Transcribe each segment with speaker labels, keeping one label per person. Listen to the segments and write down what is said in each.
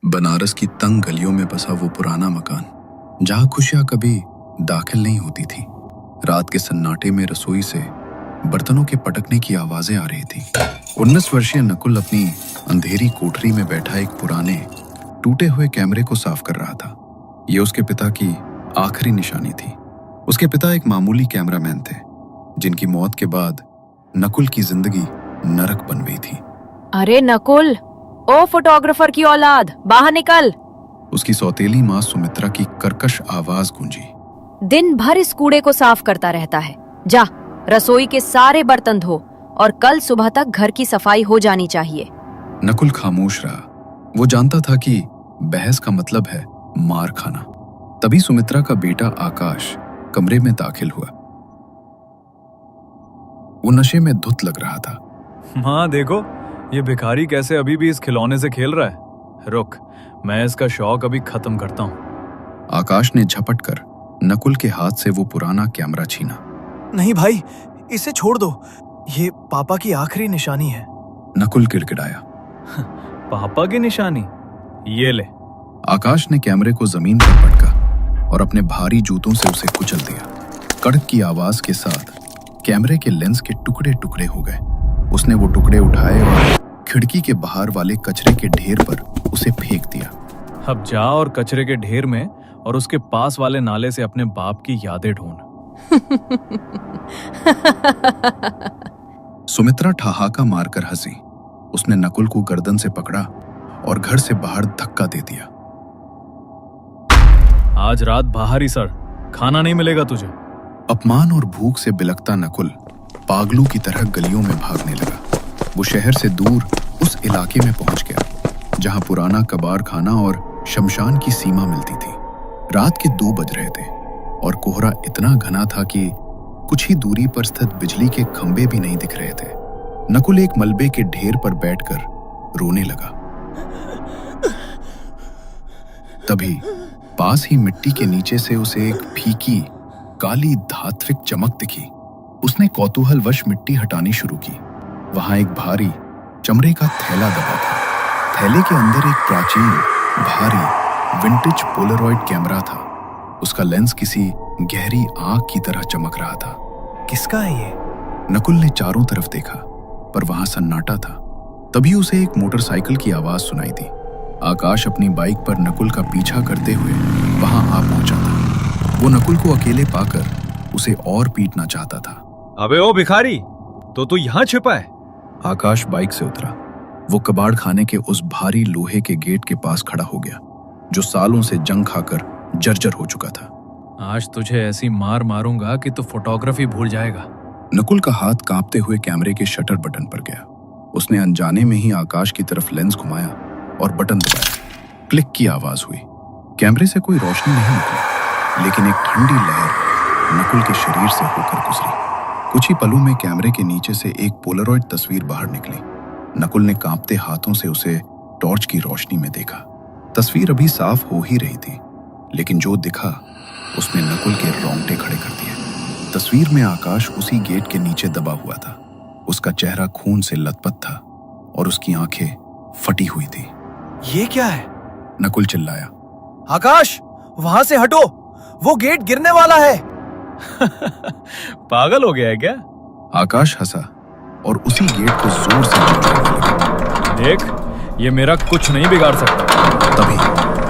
Speaker 1: बनारस की तंग गलियों में बसा वो पुराना मकान, जहां खुशियां कभी दाखिल नहीं होती थी। रात के सन्नाटे में रसोई से बर्तनों के पटकने की आवाजें आ रही थी। 19 वर्षीय नकुल अपनी अंधेरी कोठरी में बैठा एक पुराने टूटे हुए कैमरे को साफ कर रहा था। ये उसके पिता की आखिरी निशानी थी। उसके पिता एक मामूली कैमरामैन थे, जिनकी मौत के बाद नकुल की जिंदगी नरक बन गई थी।
Speaker 2: अरे नकुल, ओ फोटोग्राफर की औलाद, बाहर निकल।
Speaker 1: उसकी सौतेली माँ सुमित्रा की कर्कश आवाज गूंजी।
Speaker 2: दिन भर इस कूड़े को साफ करता रहता है। जा, रसोई के सारे बर्तन धो और कल सुबह तक घर की सफाई हो जानी चाहिए।
Speaker 1: नकुल खामोश रहा। वो जानता था कि बहस का मतलब है मार खाना। तभी सुमित्रा का बेटा आकाश कमरे में दाखिल हुआ। वो नशे में धुत लग रहा था।
Speaker 3: माँ देखो, ये भिखारी कैसे अभी भी इस खिलौने से खेल रहा है। रुक, मैं इसका शौक अभी खत्म करता हूँ।
Speaker 1: आकाश ने झपट कर नकुल के हाथ से वो पुराना कैमरा छीना।
Speaker 4: नहीं भाई, इसे छोड़ दो, ये पापा की आखिरी निशानी है।
Speaker 1: नकुल किड़किड़ाया।
Speaker 3: पापा की निशानी? ये ले।
Speaker 1: आकाश ने कैमरे को जमीन पर पटका और अपने भारी जूतों से उसे कुचल दिया। कड़क की आवाज के साथ कैमरे के लेंस के टुकड़े टुकड़े हो गए। उसने वो टुकड़े उठाए और खिड़की के बाहर वाले कचरे के ढेर पर उसे फेंक दिया।
Speaker 3: अब जा और कचरे के ढेर में और उसके पास वाले नाले से अपने बाप की यादें ढूंढ।
Speaker 1: सुमित्रा ठहाका मारकर हंसी। उसने नकुल को गर्दन से पकड़ा और घर से बाहर धक्का दे दिया।
Speaker 3: आज रात बाहर ही सर, खाना नहीं मिलेगा तुझे।
Speaker 1: अपमान और भूख से बिलखता नकुल पागलों की तरह गलियों में भागने लगा। वो शहर से दूर उस इलाके में पहुंच गया जहां पुराना कबाड़ खाना और शमशान की सीमा मिलती थी। रात के 2 बज रहे थे और कोहरा इतना घना था कि कुछ ही दूरी पर स्थित बिजली के खंभे भी नहीं दिख रहे थे। नकुल एक मलबे के ढेर पर बैठकर रोने लगा। तभी पास ही मिट्टी के नीचे से उसे एक फीकी काली धात्विक चमक दिखी। उसने कौतूहलवश मिट्टी हटानी शुरू की। वहां एक भारी चमड़े का थैला दबा था। थैले के अंदर एक प्राचीन भारी विंटेज पोलरॉइड कैमरा था। उसका लेंस किसी गहरी आग की तरह चमक रहा था।
Speaker 4: किसका है ये?
Speaker 1: नकुल ने चारों तरफ देखा, पर वहां सन्नाटा था। तभी उसे एक मोटरसाइकिल की आवाज सुनाई दी। आकाश अपनी बाइक पर नकुल का पीछा करते हुए वहां आ पहुंचा था। वो नकुल को अकेले पाकर उसे और पीटना चाहता था।
Speaker 3: अबे ओ भिखारी, तो तू यहाँ छिपा है?
Speaker 1: आकाश बाइक से उतरा। वो कबाड़ खाने के उस भारी लोहे के गेट के पास खड़ा हो गया, जो सालों से जंग खाकर जर्जर हो चुका था।
Speaker 3: आज तुझे ऐसी मार मारूंगा कि तू फोटोग्राफी भूल जाएगा।
Speaker 1: नकुल का हाथ कांपते हुए कैमरे के शटर बटन पर गया। उसने अनजाने में ही आकाश की तरफ लेंस घुमाया और बटन दबाया। क्लिक की आवाज हुई। कैमरे से कोई रोशनी नहीं निकली, लेकिन एक ठंडी लहर नकुल के शरीर से होकर गुजरी। कुछ ही पलों में कैमरे के नीचे से एक पोलरॉइड तस्वीर बाहर निकली। नकुल ने कांपते हाथों से उसे टॉर्च की रोशनी में देखा। तस्वीर अभी साफ हो ही रही थी, लेकिन जो दिखा उसने नकुल के रोंगटे खड़े कर दिए। तस्वीर में आकाश उसी गेट के नीचे दबा हुआ था। उसका चेहरा खून से लथपथ था और उसकी आंखें फटी हुई थी।
Speaker 4: ये क्या है?
Speaker 1: नकुल चिल्लाया।
Speaker 4: आकाश, वहां से हटो, वो गेट गिरने वाला है।
Speaker 3: पागल हो गया है क्या?
Speaker 1: आकाश हंसा और उसी गेट को जोर से दबाने लगा।
Speaker 3: देख, ये मेरा कुछ नहीं बिगाड़ सकता।
Speaker 1: तभी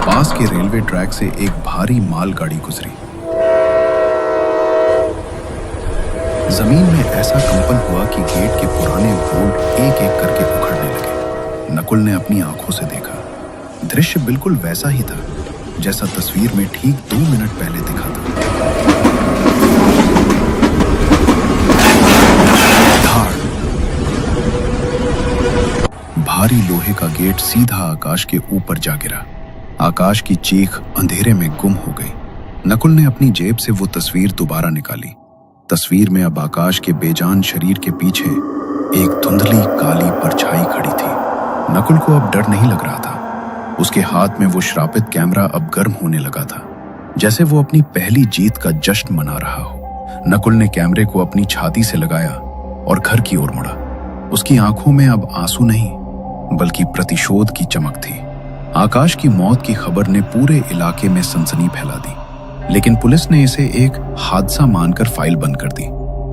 Speaker 1: पास के रेलवे ट्रैक से एक भारी मालगाड़ी गुजरी। जमीन में ऐसा कंपन हुआ कि गेट के पुराने बोल्ट एक एक करके उखड़ने लगे। नकुल ने अपनी आंखों से देखा। दृश्य बिल्कुल वैसा ही था जैसा तस्वीर में ठीक 2 मिनट पहले दिखा था। भारी लोहे का गेट सीधा आकाश के ऊपर जा गिरा। आकाश की चीख अंधेरे में गुम हो गई। नकुल ने अपनी जेब से वो तस्वीर दोबारा निकाली। तस्वीर में अब आकाश के बेजान शरीर के पीछे एक धुंधली काली परछाई खड़ी थी। नकुल को अब डर नहीं लग रहा था। उसके हाथ में वो श्रापित कैमरा अब गर्म होने लगा था, जैसे वो अपनी पहली जीत का जश्न मना रहा हो। नकुल ने कैमरे को अपनी छाती से लगाया और घर की ओर मुड़ा। उसकी आंखों में अब आंसू नहीं, बल्कि प्रतिशोध की चमक थी। आकाश की मौत की खबर ने पूरे इलाके में सनसनी फैला दी, लेकिन पुलिस ने इसे एक हादसा मानकर फाइल बंद कर दी।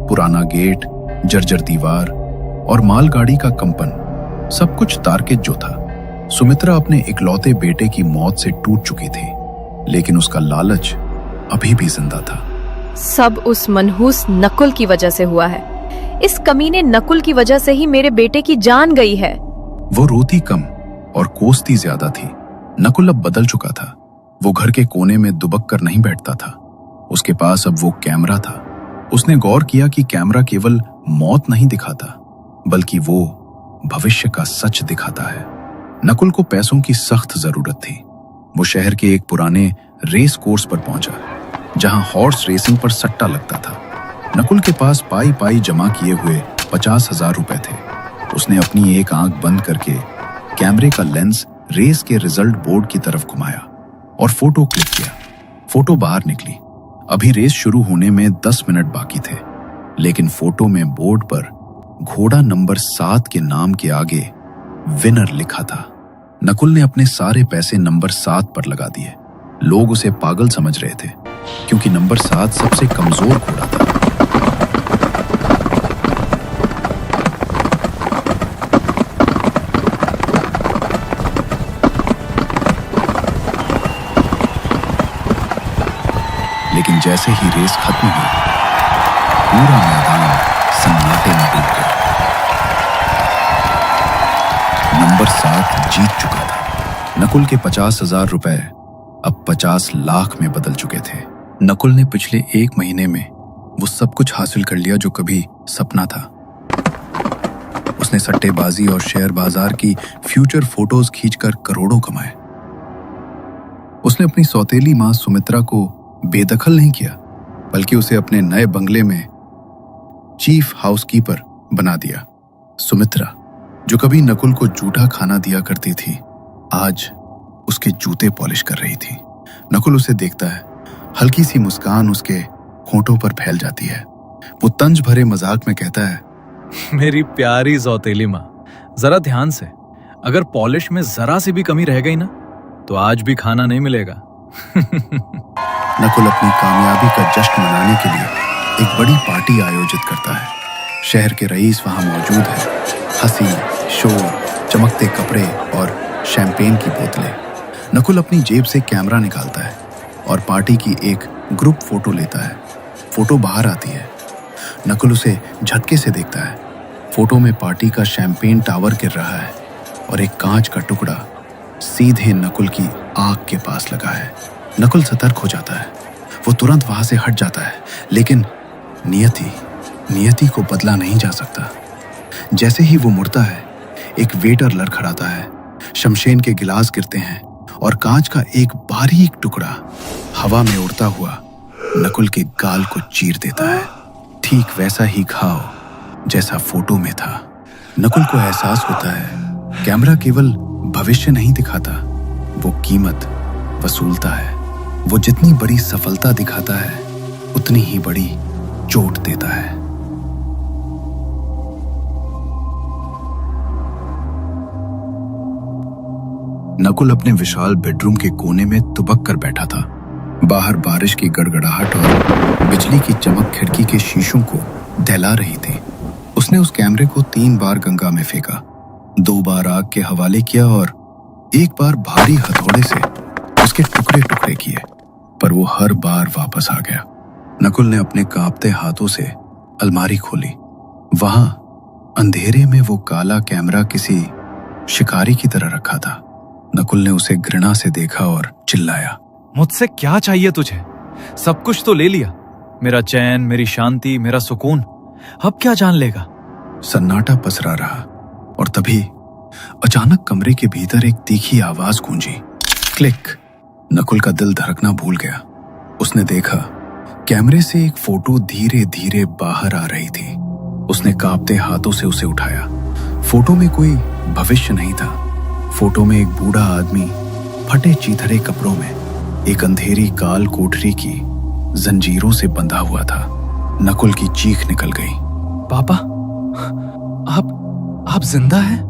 Speaker 1: पुराना गेट, जर्जर दीवार और मालगाड़ी का कंपन, सब कुछ तार्किक जो था। सुमित्रा अपने इकलौते बेटे की मौत से टूट चुकी थी, लेकिन उसका लालच अभी भी जिंदा था।
Speaker 2: सब उस मनहूस नकुल की वजह से हुआ है। इस कमीने नकुल की वजह से ही मेरे बेटे की जान गई है।
Speaker 1: वो रोती कम और कोसती ज्यादा थी। नकुल अब बदल चुका था। वो घर के कोने में दुबक कर नहीं बैठता था। उसके पास अब वो कैमरा था। उसने गौर किया कि कैमरा केवल मौत नहीं दिखाता, बल्कि वो भविष्य का सच दिखाता है। नकुल को पैसों की सख्त जरूरत थी। वो शहर के एक पुराने रेस कोर्स पर पहुंचा, जहां हॉर्स रेसिंग पर सट्टा लगता था। नकुल के पास पाई पाई जमा किए हुए 50,000 रुपए थे। उसने अपनी एक आंख बंद करके कैमरे का लेंस रेस के रिजल्ट बोर्ड की तरफ घुमाया और फोटो क्लिक किया। फोटो बाहर निकली। अभी रेस शुरू होने में 10 मिनट बाकी थे, लेकिन फोटो में बोर्ड पर घोड़ा नंबर 7 के नाम के आगे विनर लिखा था। नकुल ने अपने सारे पैसे नंबर 7 पर लगा दिए। लोग उसे पागल समझ रहे थे, क्योंकि नंबर 7 सबसे कमजोर घोड़ा था। लेकिन जैसे ही रेस खत्म हुई, पूरा मैदान सन्नाटे में डूब गया। नंबर 7 जीत चुका था। नकुल के 50,000 रुपए अब 50 लाख में बदल चुके थे। नकुल ने पिछले 1 महीने में वो सब कुछ हासिल कर लिया जो कभी सपना था। उसने सट्टेबाजी और शेयर बाजार की फ्यूचर फोटोज खींचकर करोड़ों कमाए। उसने अपनी सौतेली मां सुमित्रा को बेदखल नहीं किया, बल्कि उसे अपने नए बंगले में चीफ हाउसकीपर बना दिया। सुमित्रा, जो कभी नकुल को जूठा खाना दिया करती थी, आज उसके जूते पॉलिश कर रही थी। नकुल उसे देखता है। हल्की सी मुस्कान उसके होठों पर फैल जाती है। वो तंज भरे मजाक में कहता है,
Speaker 3: मेरी प्यारी सौतेली माँ, जरा ध्यान से, अगर पॉलिश में जरा सी भी कमी रह गई ना, तो आज भी खाना नहीं मिलेगा।
Speaker 1: नकुल अपनी कामयाबी का जश्न मनाने के लिए एक बड़ी पार्टी आयोजित करता है। शहर के रईस वहां मौजूद है। हंसी, शोर, चमकते कपड़े और शैंपेन की बोतलें। नकुल अपनी जेब से कैमरा निकालता है और पार्टी की एक ग्रुप फोटो लेता है। फोटो बाहर आती है। नकुल उसे झटके से देखता है। फोटो में पार्टी का शैंपेन टावर गिर रहा है और एक कांच का टुकड़ा सीधे नकुल की आंख के पास लगा है। नकुल सतर्क हो जाता है। वो तुरंत वहां से हट जाता है, लेकिन नियति को बदला नहीं जा सकता। जैसे ही वो मुड़ता है, एक वेटर लड़खड़ाता है। शमशेन के गिलास गिरते हैं और कांच का एक बारीक टुकड़ा हवा में उड़ता हुआ नकुल के गाल को चीर देता है। ठीक वैसा ही घाव जैसा फोटो में था। नकुल को एहसास होता है, कैमरा केवल भविष्य नहीं दिखाता, वो कीमत वसूलता है। वो जितनी बड़ी सफलता दिखाता है, उतनी ही बड़ी चोट देता है। नकुल अपने विशाल बेडरूम के कोने में दुबक कर बैठा था। बाहर बारिश की गड़गड़ाहट और बिजली की चमक खिड़की के शीशों को दहला रही थी। उसने उस कैमरे को 3 बार गंगा में फेंका, 2 बार आग के हवाले किया और 1 बार भारी हथौड़े से उसके टुकड़े टुकड़े किए, पर वो हर बार वापस आ गया। नकुल ने अपने कांपते हाथों से अलमारी खोली। वहां अंधेरे में वो काला कैमरा किसी शिकारी की तरह रखा था। नकुल ने उसे घृणा से देखा और चिल्लाया,
Speaker 3: मुझसे क्या चाहिए तुझे? सब कुछ तो ले लिया, मेरा चैन, मेरी शांति, मेरा सुकून। अब क्या जान लेगा?
Speaker 1: सन्नाटा पसरा रहा और तभी अचानक कमरे के भीतर एक तीखी आवाज गूंजी। क्लिक। नकुल का दिल धड़कना भूल गया। उसने देखा, कैमरे से एक फोटो धीरे धीरे बाहर आ रही थी। उसने कांपते हाथों से उसे उठाया। फोटो में कोई भविष्य नहीं था। फोटो में एक बूढ़ा आदमी फटे चीथड़े कपड़ों में एक अंधेरी काल कोठरी की जंजीरों से बंधा हुआ था। नकुल की चीख निकल गई।
Speaker 3: पापा, आप जिंदा हैं?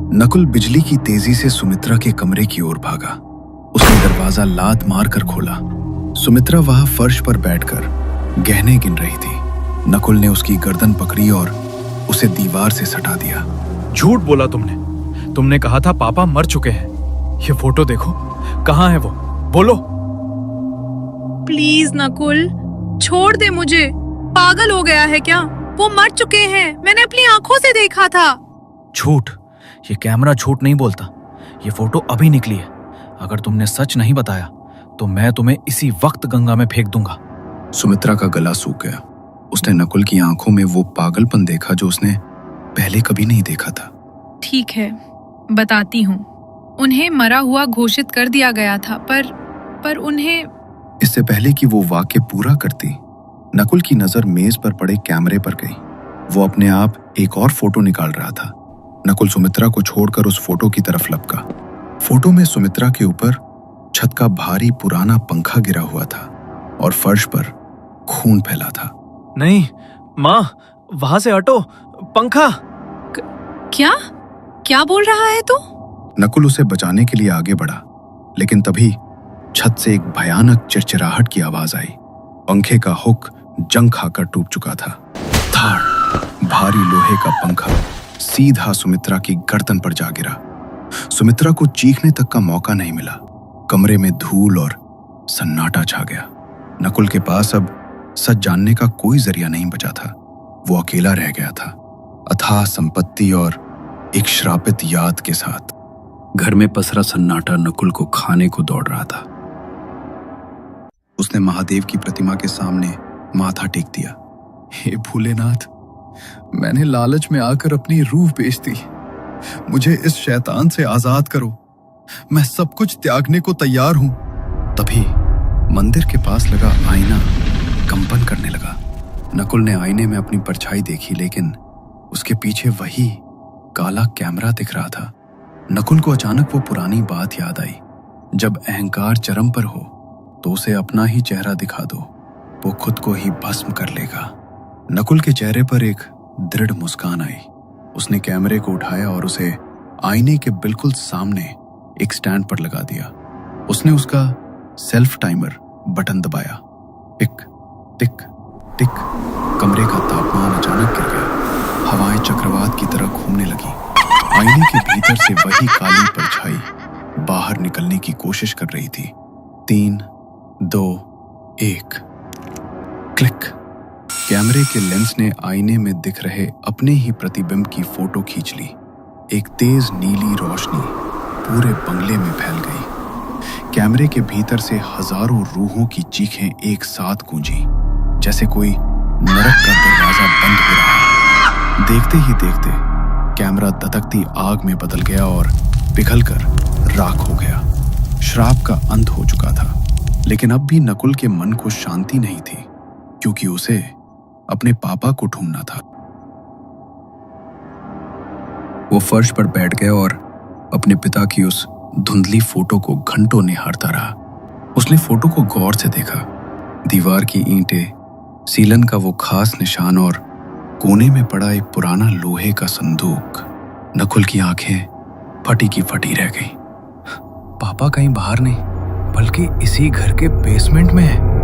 Speaker 1: नकुल बिजली की तेजी से सुमित्रा के कमरे की ओर भागा। उसने दरवाजा लात मारकर खोला। सुमित्रा वहां फर्श पर बैठकर गहने गिन रही थी। नकुल ने उसकी गर्दन पकड़ी और उसे दीवार से सटा दिया।
Speaker 3: झूठ बोला तुमने कहा था पापा मर चुके हैं। ये फोटो देखो, कहाँ है वो? बोलो।
Speaker 5: प्लीज नकुल, छोड़ दे मुझे। पागल हो गया है क्या? वो मर चुके हैं, मैंने अपनी आंखों से देखा था।
Speaker 3: झूठ, ये कैमरा झूठ नहीं बोलता। ये फोटो अभी निकली है। अगर तुमने सच नहीं बताया तो मैं तुम्हें इसी वक्त गंगा में फेंक दूंगा।
Speaker 1: सुमित्रा का गला सूख गया। उसने नकुल की आंखों में वो पागलपन देखा जो उसने पहले कभी नहीं देखा था।
Speaker 5: ठीक है, बताती हूँ। उन्हें मरा हुआ घोषित कर दिया गया था, पर उन्हें...
Speaker 1: इससे पहले कि वो वाक्य पूरा करती, नकुल की नजर मेज पर पड़े कैमरे पर गई। वो अपने आप एक और फोटो निकाल रहा था। नकुल सुमित्रा को छोड़कर उस फोटो की तरफ लपका। फोटो में सुमित्रा के ऊपर छत का भारी पुराना पंखा गिरा हुआ था और फर्श पर खून फैला था।
Speaker 3: नहीं माँ, वहां से हटो, पंखा।
Speaker 5: क्या बोल रहा है तू?
Speaker 1: नकुल उसे बचाने के लिए आगे बढ़ा, लेकिन तभी छत से एक भयानक चिरचिराहट की आवाज आई। पंखे का हुक जंग खाकर टूट चुका था। धाड़! भारी लोहे का पंखा सीधा सुमित्रा की गर्दन पर जा गिरा। सुमित्रा को चीखने तक का मौका नहीं मिला। कमरे में धूल और सन्नाटा छा गया। नकुल के पास अब सच जानने का कोई जरिया नहीं बचा था। वो अकेला रह गया था, अथाह संपत्ति और एक श्रापित याद के साथ। घर में पसरा सन्नाटा नकुल को खाने को दौड़ रहा था। उसने महादेव की प्रतिमा के सामने माथा टेक दिया। हे भोलेनाथ, मैंने लालच में आकर अपनी रूह बेच दी। मुझे इस शैतान से आजाद करो। मैं सब कुछ त्यागने को तैयार हूं। तभी मंदिर के पास लगा आईना कंपन करने लगा। नकुल ने आईने में अपनी परछाई देखी, लेकिन उसके पीछे वही काला कैमरा दिख रहा था। नकुल को अचानक वो पुरानी बात याद आई। जब अहंकार चरम पर हो तो उसे अपना ही चेहरा दिखा दो, वो खुद को ही भस्म कर लेगा। नकुल के चेहरे पर एक दृढ़ मुस्कान आई। उसने कैमरे को उठाया और उसे आईने के बिल्कुल सामने एक स्टैंड पर लगा दिया। उसने उसका सेल्फ टाइमर बटन दबाया। टिक टिक टिक। कमरे का तापमान अचानक गिर गया। हवाएं चक्रवात की तरह घूमने लगी। आईने के भीतर से वही काली परछाई बाहर निकलने की कोशिश कर रही थी। 3, 2, 1। क्लिक। कैमरे के लेंस ने आईने में दिख रहे अपने ही प्रतिबिंब की फोटो खींच ली। एक तेज नीली रोशनी पूरे बंगले में फैल गई। कैमरे के भीतर से हजारों रूहों की चीखें एक साथ गूंजी, जैसे कोई नरक का दरवाजा बंद हो रहा है। देखते ही देखते कैमरा दतकती आग में बदल गया और पिघलकर राख हो गया। श्राप का अंत हो चुका था, लेकिन अब भी नकुल के मन को शांति नहीं थी, क्योंकि उसे अपने पापा को ढूंढना था। वो फर्श पर बैठ गया और अपने पिता की उस धुंधली फोटो को घंटों निहारता रहा। उसने फोटो को गौर से देखा। दीवार की ईंटें, सीलन का वो खास निशान और कोने में पड़ा एक पुराना लोहे का संदूक। नकुल की आंखें फटी की फटी रह गई। पापा कहीं बाहर नहीं, बल्कि इसी घर के बेसमेंट में है।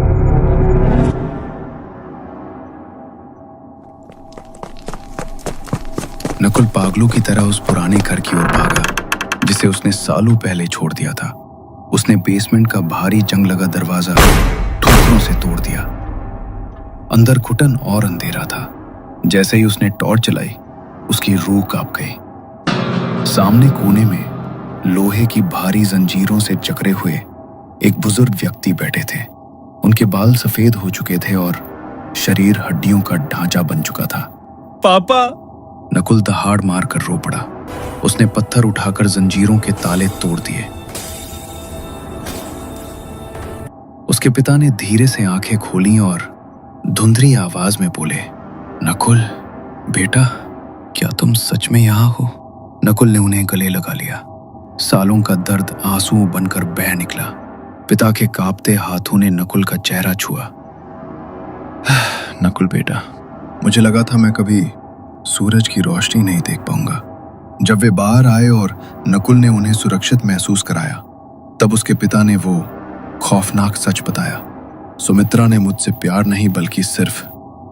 Speaker 1: नकुल पागलों की तरह उस पुराने घर की ओर भागा, जिसे उसने सालों पहले छोड़ दिया था। उसने बेसमेंट का भारी जंग लगा दरवाजा ठोकरों से तोड़ दिया। अंदर घुटन और अंधेरा था। जैसे ही उसने टॉर्च चलाई, उसकी रूह कांप गई। सामने कोने में लोहे की भारी जंजीरों से जकड़े हुए एक बुजुर्ग व्यक्ति बैठे थे। उनके बाल सफेद हो चुके थे और शरीर हड्डियों का ढांचा बन चुका था।
Speaker 3: पापा!
Speaker 1: नकुल दहाड़ मारकर रो पड़ा। उसने पत्थर उठाकर जंजीरों के ताले तोड़ दिए। उसके पिता ने धीरे से आंखें खोली और धुंधली आवाज में बोले, नकुल बेटा, क्या तुम सच में यहां हो? नकुल ने उन्हें गले लगा लिया। सालों का दर्द आंसुओं बनकर बह निकला। पिता के कांपते हाथों ने नकुल का चेहरा छुआ। नकुल बेटा, मुझे लगा था मैं कभी सूरज की रोशनी नहीं देख पाऊंगा, जब वे बाहर आए और नकुल ने उन्हें सुरक्षित महसूस कराया, तब उसके पिता ने वो खौफनाक सच बताया। सुमित्रा ने मुझसे प्यार नहीं बल्कि सिर्फ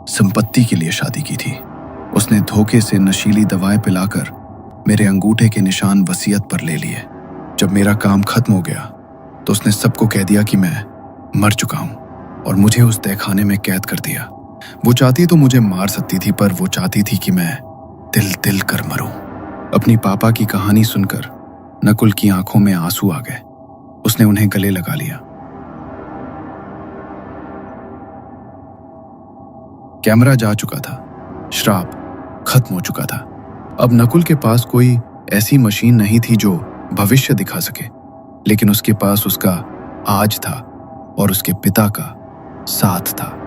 Speaker 1: संपत्ति के लिए शादी की थी। उसने धोखे से नशीली दवाएं पिलाकर मेरे अंगूठे के निशान वसीयत पर ले लिए। जब मेरा काम खत्म हो गया तो उसने सबको कह दिया कि मैं मर चुका हूं और मुझे उस तहखाने में कैद कर दिया। वो चाहती तो मुझे मार सकती थी, पर वो चाहती थी कि मैं दिल दिल कर मरूं। अपनी पापा की कहानी सुनकर नकुल की आंखों में आंसू आ गए। उसने उन्हें गले लगा लिया। कैमरा जा चुका था, श्राप खत्म हो चुका था। अब नकुल के पास कोई ऐसी मशीन नहीं थी जो भविष्य दिखा सके, लेकिन उसके पास उसका आज था और उसके पिता का साथ था।